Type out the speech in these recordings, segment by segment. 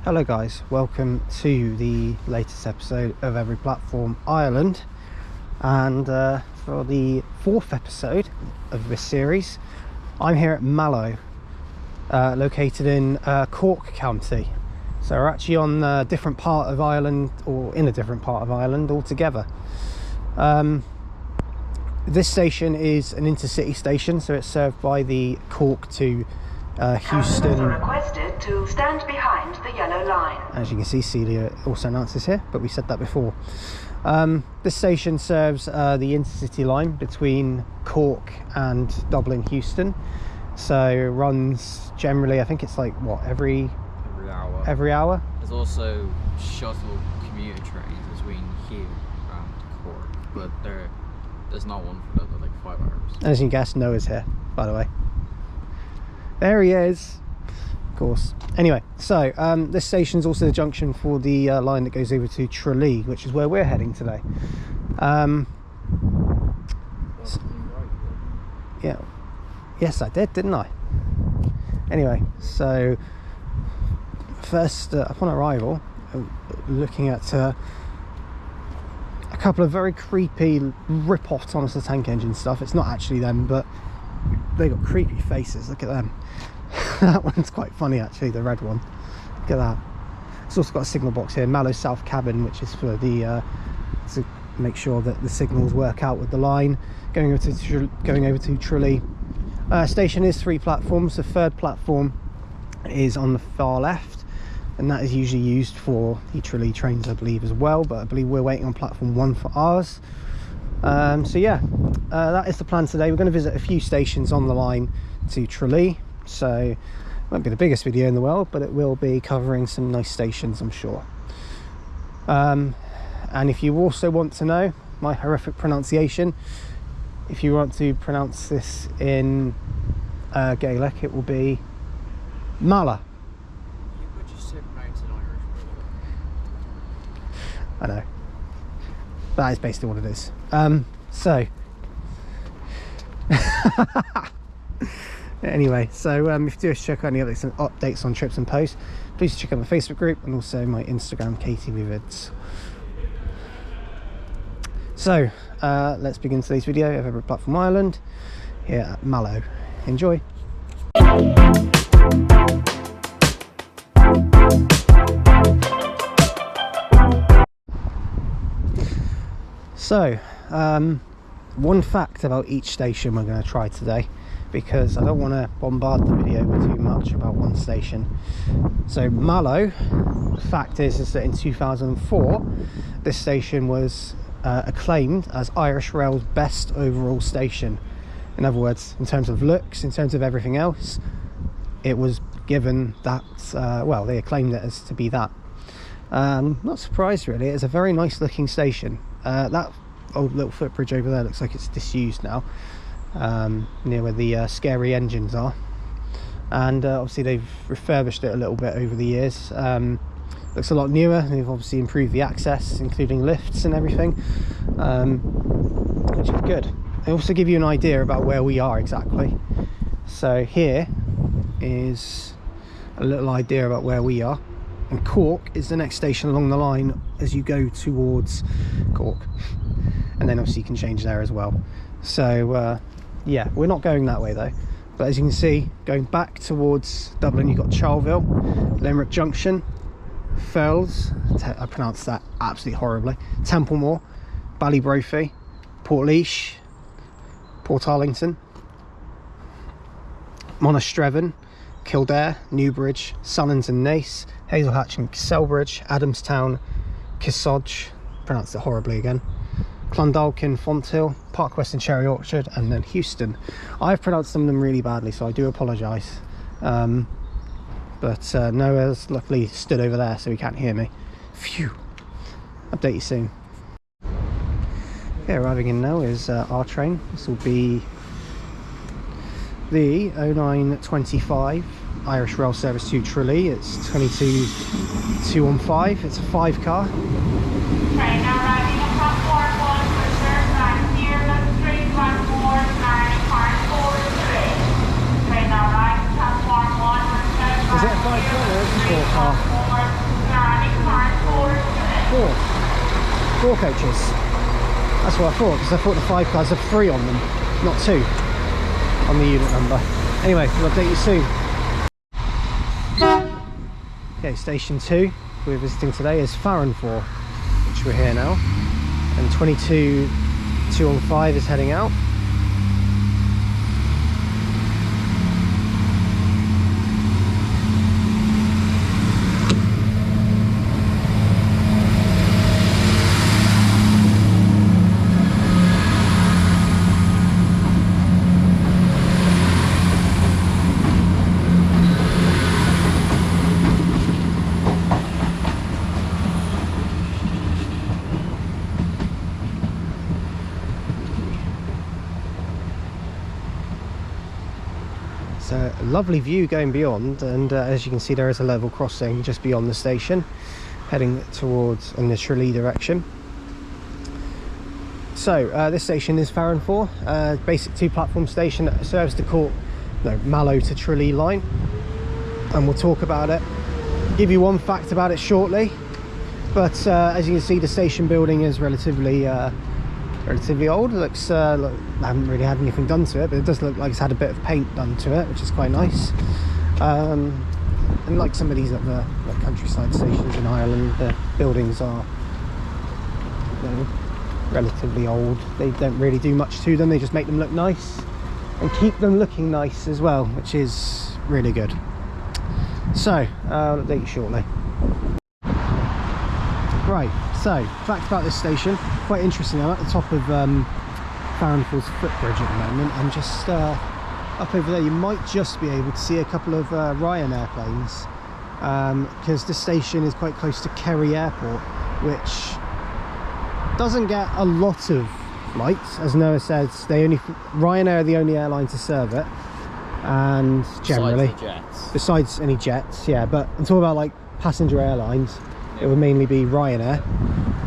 Hello guys, welcome to the latest episode of Every Platform Ireland, and for the fourth episode of this series I'm here at Mallow, located in Cork County. So we're actually on a different part of Ireland, or in a different part of Ireland altogether. This station is an intercity station, so it's served by the Cork to Houston. Are requested to stand behind the yellow line. As you can see, Celia also announces here, but we said that before. This station serves the intercity line between Cork and Dublin Houston. So runs generally, I think it's like what, every hour. Every hour. There's also shuttle commuter trains between here and Cork, but there's not one for another like 5 hours. As you can guess, Noah's here, by the way. There he is, of course. Anyway, so this station is also the junction for the line that goes over to Tralee, which is where we're heading today. Yeah, yes I did, didn't I? Anyway, so first upon arrival, looking at a couple of very creepy rip-off Thomas the Tank Engine stuff. It's not actually them, but they got creepy faces. Look at them. That one's quite funny actually, the red one. Look at that. It's also got a signal box here, Mallow South Cabin, which is for the to make sure that the signals work out with the line going over to Tralee. Station is 3 platforms. The third platform is on the far left, and that is usually used for the Tralee trains, I believe, as well, but I believe we're waiting on platform 1 for ours. So yeah, that is the plan today. We're going to visit a few stations on the line to Tralee, so it won't be the biggest video in the world, but it will be covering some nice stations, I'm sure. And if you also want to know my horrific pronunciation, if you want to pronounce this in Gaelic, it will be Mallow. You could just say pronounce it Irish. I know. That is basically what it is. So anyway, so if you do wish to check out any updates on trips and posts, please check out my Facebook group and also my Instagram, KTV Vids. So let's begin today's video of Every Platform Ireland here at Mallow. Enjoy. So, one fact about each station we're going to try today, because I don't want to bombard the video with too much about one station. So Mallow, the fact is that in 2004 this station was acclaimed as Irish Rail's best overall station. In other words, in terms of looks, in terms of everything else, it was given that, well, they acclaimed it as to be that. Not surprised really. It's a very nice looking station. That old little footbridge over there looks like it's disused now, near where the scary engines are, and obviously they've refurbished it a little bit over the years. Looks a lot newer. They've obviously improved the access, including lifts and everything, which is good. They also give you an idea about where we are exactly. So here is a little idea about where we are, and Cork is the next station along the line as you go towards Cork, and then obviously you can change there as well. So yeah, we're not going that way though, but as you can see, going back towards Dublin, you've got Charleville, Limerick Junction, Thurles, I pronounced that absolutely horribly, Templemore, Ballybrophy, Portlaoise, Portarlington, Monasterevin, Kildare, Newbridge, Sallins and Naas, Hazelhatch and Selbridge, Adamstown, Kisodge, pronounced it horribly again, Clondalkin, Fonthill, Park West and Cherry Orchard, and then Houston. I've pronounced some of them really badly, so I do apologise. But Noah's luckily stood over there, so he can't hear me. Phew. Update you soon. Okay, arriving in now is our train. This will be the 0925 Irish Rail service to Tralee. It's 22215. It's a 5-car. Train arriving at platform 1 for Sir Banteer, Street, Rathmore, and Iarnrod Eireann. Train arriving at platform 1 for Sir. Is it? 5 car, there's a 4 car. 4 coaches. That's what I thought, because I thought the 5 cars have 3 on them, not 2 on the unit number. Anyway, we'll update you soon. Okay, station 2 we're visiting today is Farranfore, which we're here now, and 22-215 is heading out. A lovely view going beyond, and as you can see there is a level crossing just beyond the station heading towards in the Tralee direction. So this station is Farranfore, basic 2-platform station that serves the Mallow to Tralee line, and we'll talk about it, give you one fact about it shortly, but as you can see the station building is relatively old. It looks I haven't really had anything done to it, but it does look like it's had a bit of paint done to it, which is quite nice. And like some of these other like countryside stations in Ireland, the buildings are, you know, relatively old. They don't really do much to them, they just make them look nice and keep them looking nice as well, which is really good. So I'll update you shortly. Right, so fact about this station, quite interesting. I'm at the top of Farranfore's footbridge at the moment, and just up over there you might just be able to see a couple of Eireann airplanes, because this station is quite close to Kerry Airport, which doesn't get a lot of flights. As Noah says, Eireann are the only airline to serve it, and generally besides any jets, yeah, but I'm talking about like passenger airlines. It would mainly be Eireann,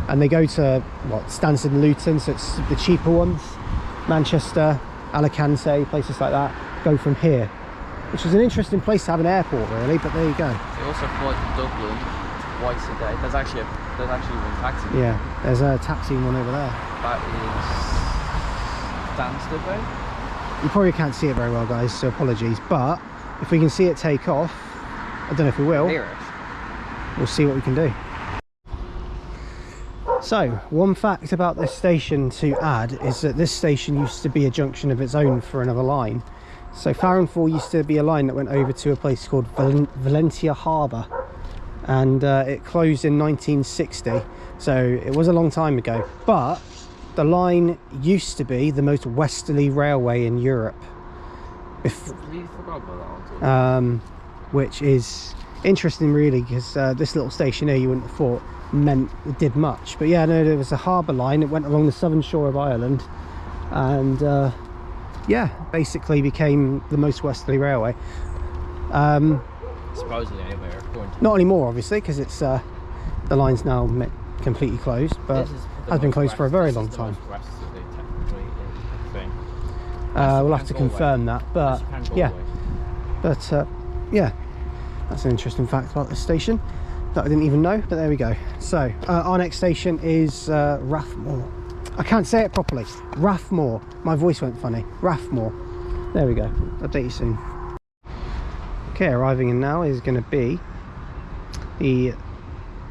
and they go to Stansted and Luton, so it's the cheaper ones. Manchester, Alicante, places like that go from here, which is an interesting place to have an airport, really. But there you go. They also fly to Dublin twice a day. There's actually one taxi. Yeah, there's a taxiing one over there. That is Stansted Way. You probably can't see it very well, guys, so apologies. But if we can see it take off, I don't know if we will. We'll see what we can do. So, one fact about this station to add is that this station used to be a junction of its own for another line. So Farranfore used to be a line that went over to a place called Valentia Harbour, and it closed in 1960, so it was a long time ago. But the line used to be the most westerly railway in Europe. Which is interesting, really, because this little station here, you wouldn't have thought meant it did much, but yeah, no, there was a harbour line. It went along the southern shore of Ireland, and yeah, basically became the most westerly railway. Supposedly, anyway, not anymore, obviously, because it's the line's now completely closed, but has been closed for a very long time. We'll have to confirm that, but yeah, yeah, that's an interesting fact about this station that I didn't even know, but there we go. So our next station is Rathmore. I can't say it properly. Rathmore. My voice went funny. Rathmore. There we go. Update you soon. Okay, arriving in now is going to be the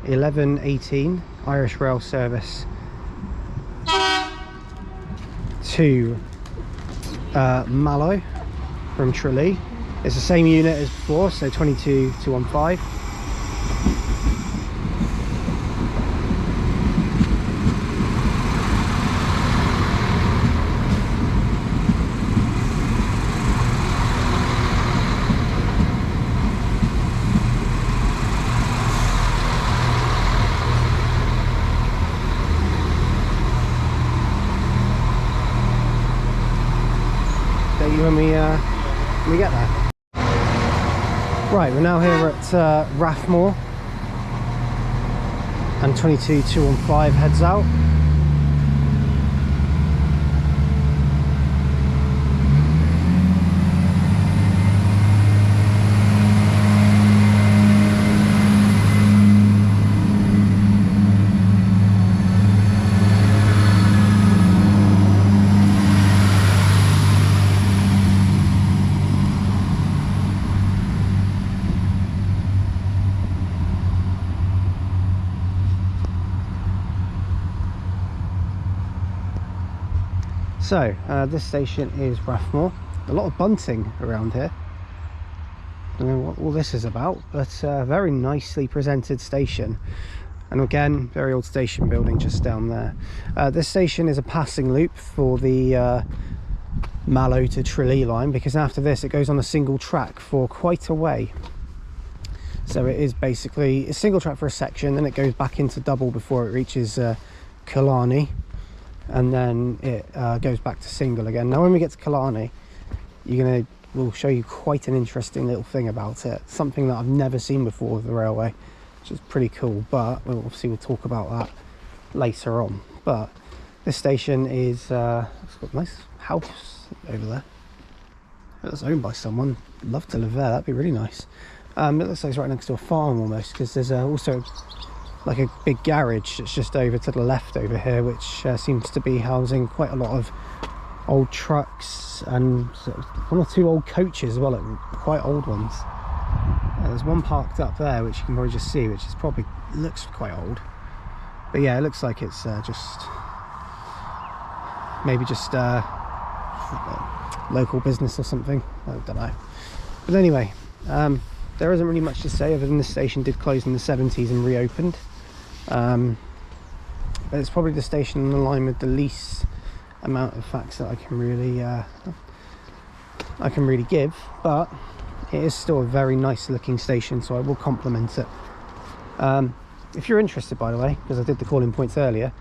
11:18 Irish Rail service to Mallow from Tralee. It's the same unit as before, so 22-215. When we get there. Right, we're now here at Rathmore, and 22-215 heads out. So this station is Rathmore. A lot of bunting around here. I don't know what all this is about, but a very nicely presented station. And again, very old station building just down there. This station is a passing loop for the Mallow to Tralee line, because after this it goes on a single track for quite a way. So it is basically a single track for a section, then it goes back into double before it reaches Killarney, and then it goes back to single again. Now when we get to Killarney, we'll show you quite an interesting little thing about it, something that I've never seen before with the railway, which is pretty cool, but obviously we'll talk about that later on. But this station is it's got a nice house over there. It's owned by someone. Love to live there, that'd be really nice. It looks like it's right next to a farm almost, because there's also like a big garage that's just over to the left over here, which seems to be housing quite a lot of old trucks and one or two old coaches as well, quite old ones. There's one parked up there which you can probably just see, which is probably looks quite old, but yeah, it looks like it's just local business or something. I don't know, but anyway, there isn't really much to say other than this station did close in the 70s and reopened, but it's probably the station on the line with the least amount of facts that I can really give, but it is still a very nice looking station, so I will compliment it. If you're interested, by the way, because I did the calling points earlier,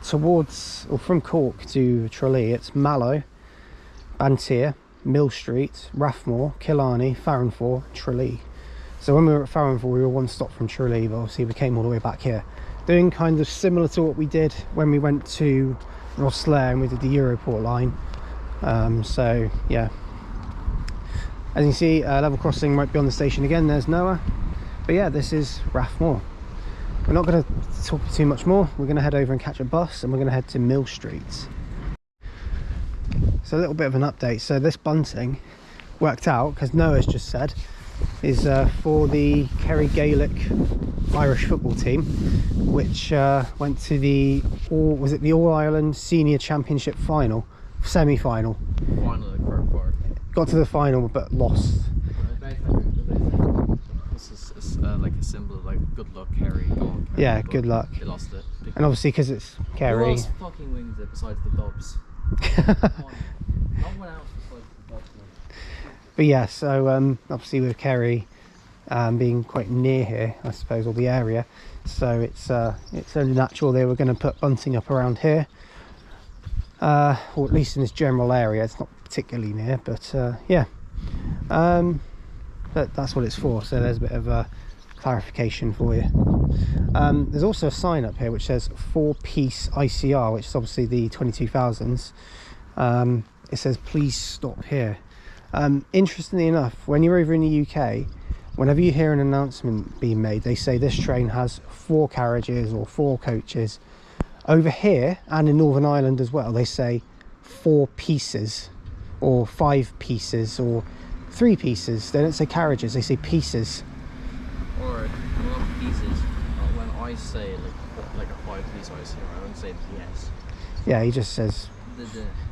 from Cork to Tralee, it's Mallow, Banteer, Mill Street, Rathmore, Killarney, Farranfore, Tralee. So when we were at Farranfore, we were one stop from Tralee, but obviously we came all the way back here, doing kind of similar to what we did when we went to Rosslare and we did the Europort line. So yeah, as you can see, level crossing right beyond the station again, there's Noah. But yeah, this is Rathmore. We're not going to talk too much more. We're going to head over and catch a bus, and we're going to head to Mill Street. So a little bit of an update. So this bunting worked out, because Noah's just said, is for the Kerry Gaelic Irish football team, which went to the All Ireland Senior Championship semi-final. Final at Croke Park. Got to the final but lost. This is like a symbol of like good luck, Kerry. Go on, Kerry. Yeah, good luck. They lost it. And obviously because it's Kerry. Who else fucking wins it besides the Dubs? No one else besides the Dubs. But yeah, so obviously with Kerry being quite near here, I suppose, or the area, so it's only natural they were going to put bunting up around here, or at least in this general area. It's not particularly near, but yeah, but that's what it's for. So there's a bit of a clarification for you. There's also a sign up here which says 4-piece ICR, which is obviously the 22,000s. It says please stop here. Interestingly enough, when you're over in the UK, whenever you hear an announcement being made, they say this train has 4 carriages or 4 coaches. Over here, and in Northern Ireland as well, they say 4 pieces or 5 pieces or 3 pieces. They don't say carriages, they say pieces. Or not pieces. When I say like a 5-piece ICR, I don't say PS. Yeah, he just says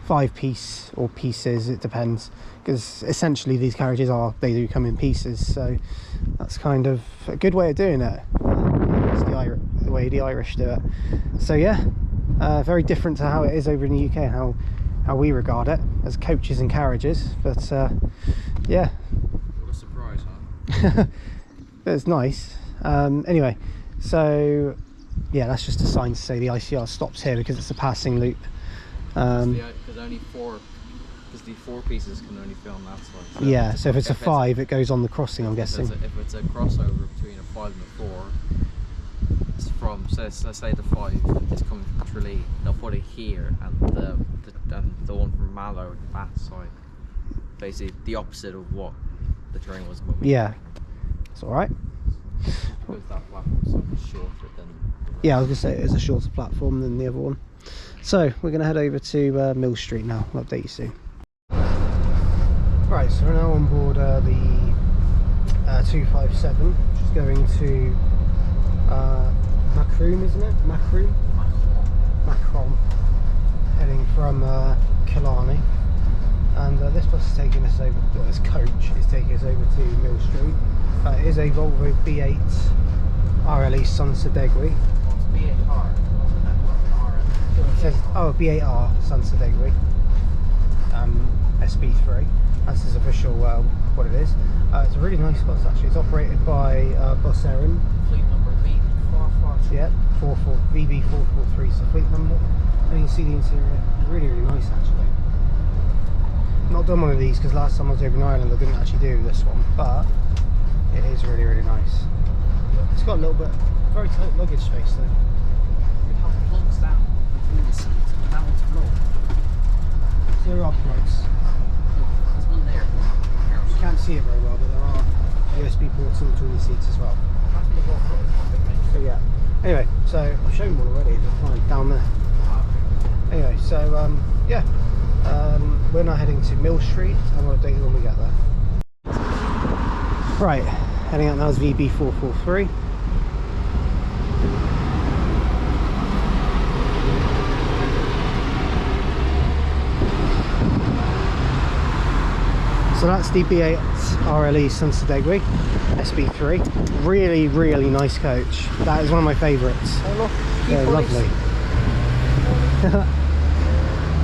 5-piece or pieces, it depends, because essentially these carriages they do come in pieces, so that's kind of a good way of doing it. It's the way the Irish do it. So yeah, very different to how it is over in the UK, how we regard it as coaches and carriages, but yeah. What a surprise, huh? But it's nice. Anyway, so yeah, that's just a sign to say the ICR stops here because it's a passing loop. Because only 4, because the 4 pieces can only fit on that side. So yeah, so if it's a 5, it goes on the crossing, I'm guessing. If it's a crossover between a 5 and a 4, it's from, so let's say the 5 is coming from Tralee, they'll put it here, and the one from Mallow on that side, basically the opposite of what the train was when we yeah, it's alright. Because that platform's so much shorter than Yeah, I was going to say it's a shorter platform than the other one. So we're going to head over to Mill Street now. I'll update you soon. Right, so we're now on board the 257, which is going to Macroom, isn't it? Macroom? Macron. Heading from Killarney, and this bus is taking us over, well, this coach is taking us over to Mill Street. It is a Volvo B8 RLE Sunsedegui. It says, oh, B8R Sunsedegui SB3. That's his official what it is. It's a really nice bus actually. It's operated by Bus Eireann. Fleet number VB443. Yeah, VB443 is the fleet number. And you can see the interior, really nice actually. Not done one of these because last time I was over in Ireland I didn't actually do this one, but it is really nice. It's got a little bit, very tight luggage space though. It has plugs down between the seats and down to floor. There are plugs. There's one there. You can't see it very well, but there are USB ports in between the seats as well. So yeah. Anyway, so I've shown one already. They're fine down there. Anyway, so yeah, we're now heading to Mill Street, and we'll update you when we get there. Right, heading out now is VB443. So that's the B8 RLE Sunsedegui SB3. Really nice coach. That is one of my favourites. Yeah, lovely.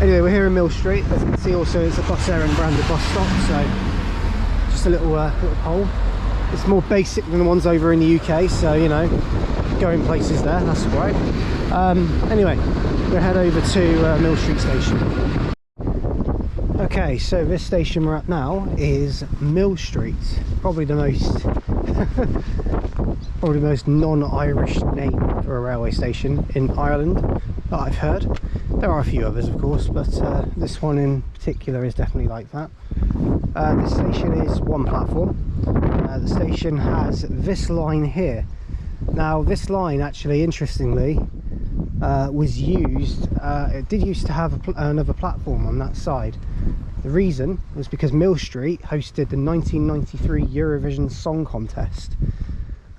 Anyway, we're here in Mill Street. As you can see, also it's a Bus Eireann branded bus stop. So just a little pole. It's more basic than the ones over in the UK. So you know, going places there. That's right. Anyway, we'll head over to Mill Street Station. Okay, so this station we're at now is Mill Street. Probably the most non-Irish name for a railway station in Ireland that I've heard. There are a few others of course, but this one in particular is definitely like that. This station is one platform. The station has this line here. Now this line actually, interestingly, was used, it did used to have another platform on that side. The reason was because Mill Street hosted the 1993 Eurovision Song Contest,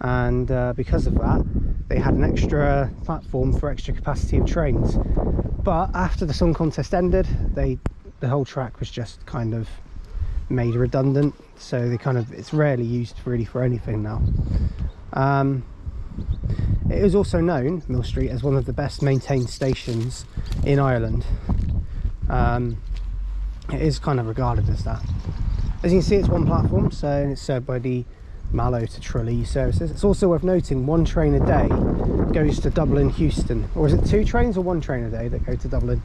and because of that they had an extra platform for extra capacity of trains. But after the song contest ended, the whole track was just kind of made redundant, so it's rarely used really for anything now. It is also known, Mill Street, as one of the best maintained stations in Ireland. It is kind of regarded as that. As you can see, it's one platform, so it's served by the Mallow to Tralee services. It's also worth noting one train a day goes to Dublin, Houston. Or is it two trains or one train a day that go to Dublin?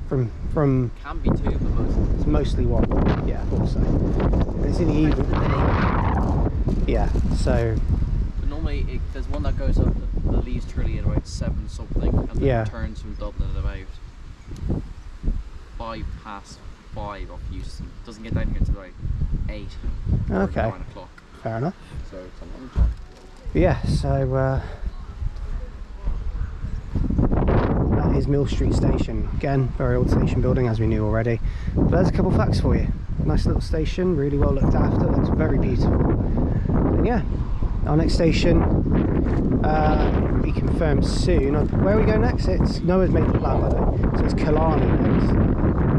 From Can be two, but it's mostly one. Yeah, I thought so. And it's in the evening. Yeah, so normally there's one that goes up that leaves Tralee at about 7 something, and then returns from Dublin at about 5 past 5 off Houston. Doesn't get down to like 8 or 9 o'clock. Fair enough. So it's a long time. But yeah, so that is Mill Street Station. Again, very old station building, as we knew already. But there's a couple of facts for you. Nice little station, really well looked after, looks very beautiful. And yeah, our next station will be confirmed soon. Where we go next? Noah's made the plan, by the way. So it's Killarney next.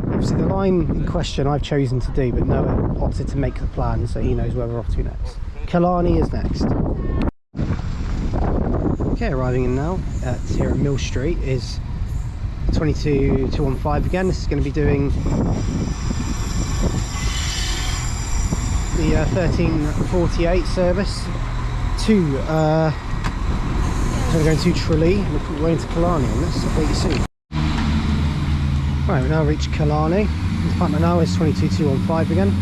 Obviously the line in question I've chosen to do, but Noah opted to make the plan, so he knows where we're off to next. Killarney is next. Okay, arriving in now here at Mill Street is 22215 again. This is going to be doing the 1348 service to so we're going to Tralee. We're going to Killarney on this, I'll update you soon. Right, we've now reached Killarney. The department now is 22215 again.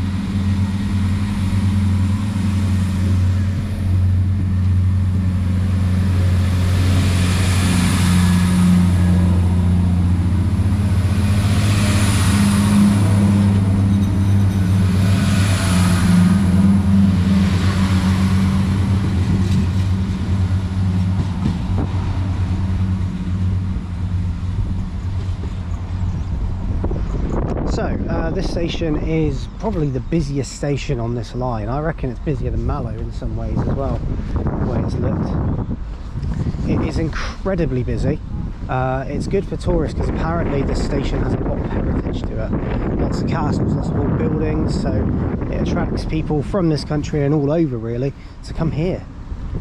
This station is probably the busiest station on this line. I reckon it's busier than Mallow in some ways as well, the way it's looked. It is incredibly busy. It's good for tourists because apparently this station has a lot of heritage to it. Lots of castles, lots of old buildings, so it attracts people from this country and all over really to come here,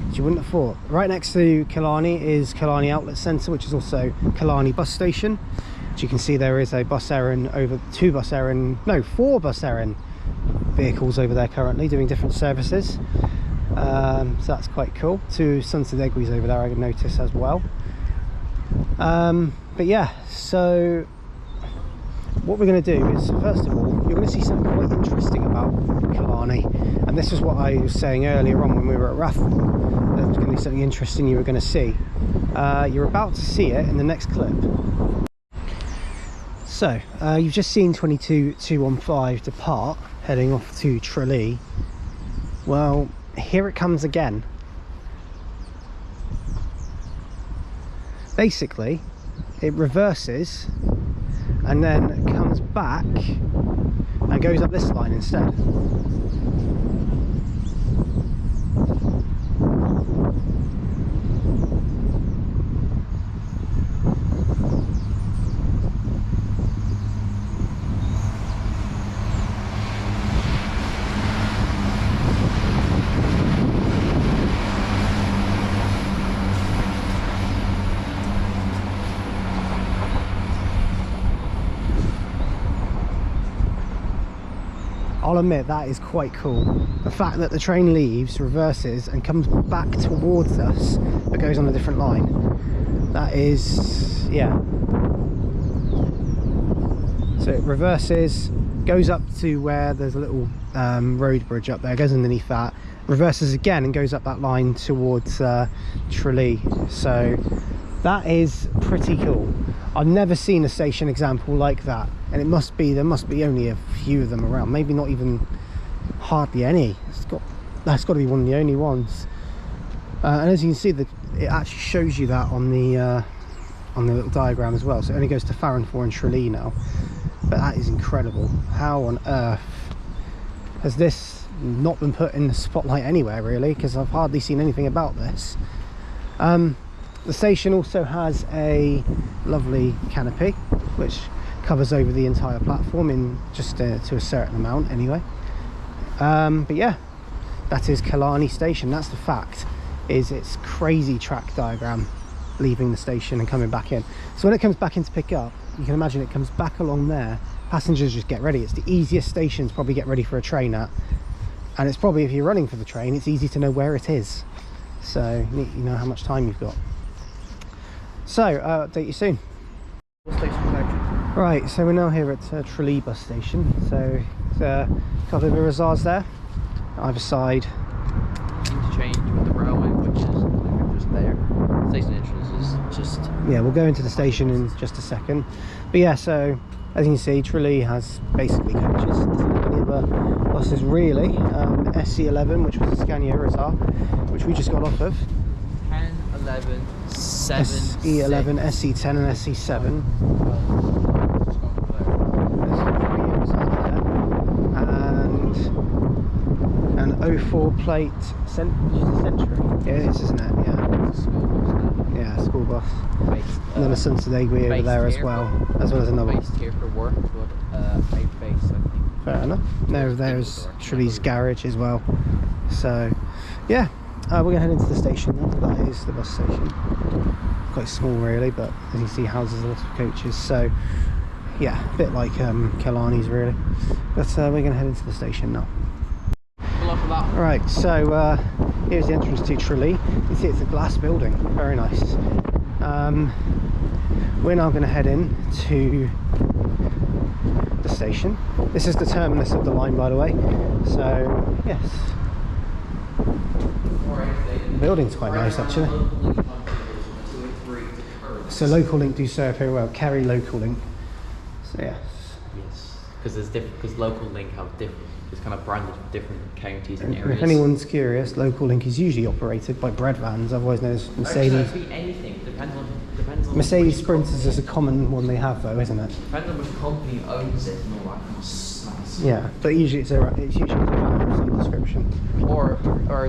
which you wouldn't have thought. Right next to Killarney is Killarney Outlet Centre, which is also Killarney bus station. As you can see, there is a Bus Eireann four Bus Eireann vehicles over there currently doing different services. So that's quite cool. 2 Sunset Egwees over there I can notice as well. But yeah, so what we're going to do is, first of all, you're going to see something quite interesting about Killarney, and this is what I was saying earlier on when we were at Rathmore. There was going to be something interesting you were going to see. You're about to see it in the next clip. So you've just seen 22215 depart, heading off to Tralee. Well, here it comes again. Basically, it reverses and then comes back and goes up this line instead. I'll admit that is quite cool. The fact that the train leaves, reverses and comes back towards us but goes on a different line. That is, yeah. So it reverses, goes up to where there's a little road bridge up there, goes underneath that, reverses again and goes up that line towards Tralee. So that is pretty cool. I've never seen a station example like that, and there must be only a few of them around, maybe not even hardly any. That's got to be one of the only ones. And as you can see, it actually shows you that on the little diagram as well. So it only goes to Farranfore and Tralee now, but that is incredible. How on earth has this not been put in the spotlight anywhere really? Because I've hardly seen anything about this. The station also has a lovely canopy which covers over the entire platform in just to a certain amount anyway. But yeah, that is Killarney station. That's the fact, is its crazy track diagram leaving the station and coming back in. So when it comes back in to pick up, you can imagine it comes back along there. Passengers just get ready. It's the easiest station to probably get ready for a train at, and it's probably, if you're running for the train, it's easy to know where it is, so you know how much time you've got. So I'll update you soon. Right, so we're now here at Tralee bus station. So there's a couple of bazaars there, either side. Interchange with the railway, which is just there. Station entrance is just... Yeah, we'll go into the station in just a second. But yeah, so as you can see, Tralee has basically coaches. There's not many other buses really. SC11, which was a Scania Razar, which we just got off of. 10, 11, 7, SE11, SE10 and SE7. And an 04 plate Century. Yeah, it is, isn't it? Yeah. Yeah, school bus. And then a Sunset Egwee over there as well as another one. Based here for work, but a base, I think. Fair enough. There's Tralee's garage as well. So, yeah. We're going to head into the station now. That is the bus station. Quite small really, but as you see, houses a lot of coaches. So yeah, a bit like Killarney's really. But we're going to head into the station now. Good luck with that. Right, so here's the entrance to Tralee. You can see it's a glass building, very nice. We're now going to head in to the station. This is the terminus of the line, by the way. So yes. The building's quite nice actually. So Local Link do serve very well. Kerry Local Link. So yes. Yes, because there's different. Because Local Link have different. It's kind of branded for different counties and areas. If anyone's curious, Local Link is usually operated by bread vans, otherwise known as Mercedes. Actually, it could be anything. Depends on. Mercedes Sprinters is a common one they have though, isn't it? Depends on which company owns it and all that kind of snaz. Yeah, but usually it's usually a van of some description. Or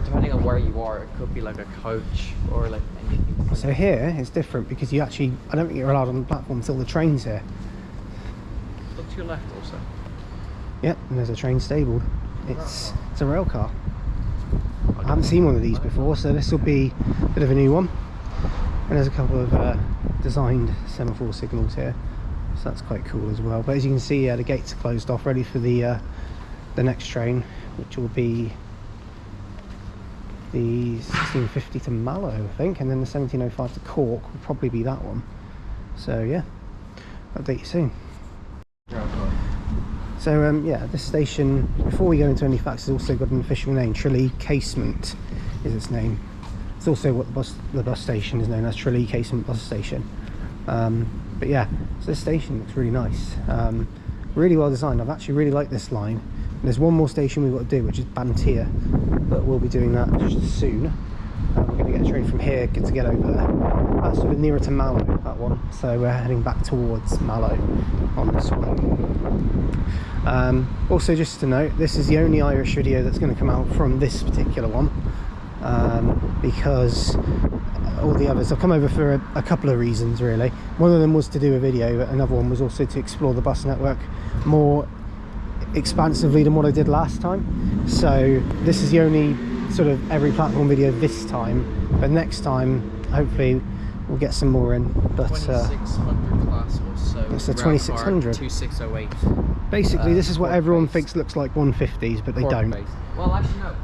depending on where you are, it could be like a coach or like anything So here it's different because you actually, I don't think you're allowed on the platform until the train's here. Look to your left also. Yep, and there's a train stabled. It's a rail car. I haven't seen one of these before, so this will be a bit of a new one. And there's a couple of designed semaphore signals here, so that's quite cool as well. But as you can see, the gates are closed off, ready for the next train, which will be the 1650 to Mallow, I think, and then the 1705 to Cork will probably be that one. So yeah, update you soon. So yeah, this station, before we go into any facts, has also got an official name. Tralee Casement is its name. It's also what the bus station is known as, Tralee Casement Bus Station. But yeah, so this station looks really nice, really well designed. I've actually really liked this line. And there's one more station we've got to do, which is Banteer, but we'll be doing that just soon. We're going to get a train from here to get over there. That's sort of nearer to Mallow, that one. So we're heading back towards Mallow on this one. Also, just to note, this is the only Irish video that's going to come out from this particular one, because all the others, I've come over for a couple of reasons really. One of them was to do a video, but another one was also to explore the bus network more expansively than what I did last time. So this is the only sort of every platform video this time, but next time hopefully we'll get some more in. But 2600 class or so. It's the 2600. 2608. Basically, this is what Cork everyone based. thinks looks like 150s, but they Cork don't. based. Well, actually no.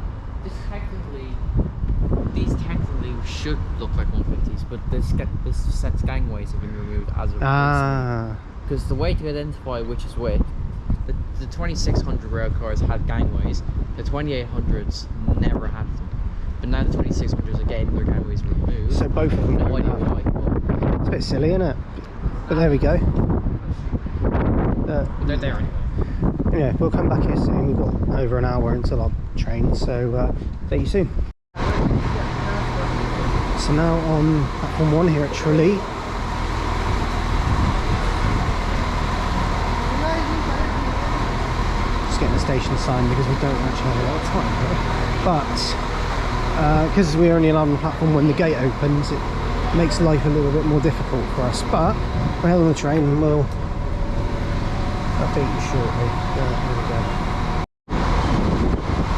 These technically should look like 150s, but this set's gangways have been removed as of recently. Because the way to identify which is which, the 2600 rail cars had gangways, the 2800s never had them. But now the 2600s are getting their gangways removed. So both of them No don't idea have. why. It's a bit silly, isn't it? But there we go. But they're there anyway. Yeah, we'll come back here soon. We've got over an hour until our train, so see you soon. So now on platform 1 here at Tralee. Just getting the station sign because we don't actually have a lot of time here. But because we're only allowed on the platform when the gate opens, it makes life a little bit more difficult for us. But we're held on the train and we'll update you shortly. Here we go.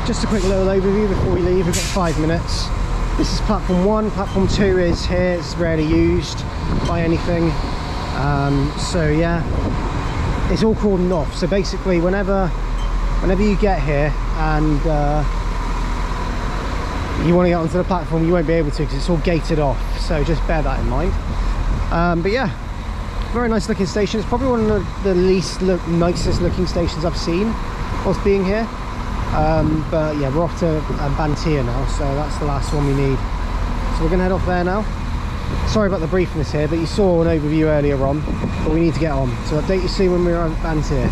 Just a quick little overview before we leave. We've got 5 minutes. This is platform 1. Platform 2 is here. It's rarely used by anything. So yeah, it's all cordoned off. So basically, whenever you get here and you want to get onto the platform, you won't be able to because it's all gated off. So just bear that in mind. But yeah, very nice looking station. It's probably one of the nicest looking stations I've seen whilst being here. But yeah, we're off to Banteer now, so that's the last one we need. So we're going to head off there now. Sorry about the briefness here, but you saw an overview earlier on, but we need to get on. So I'll update you soon when we're on Banteer.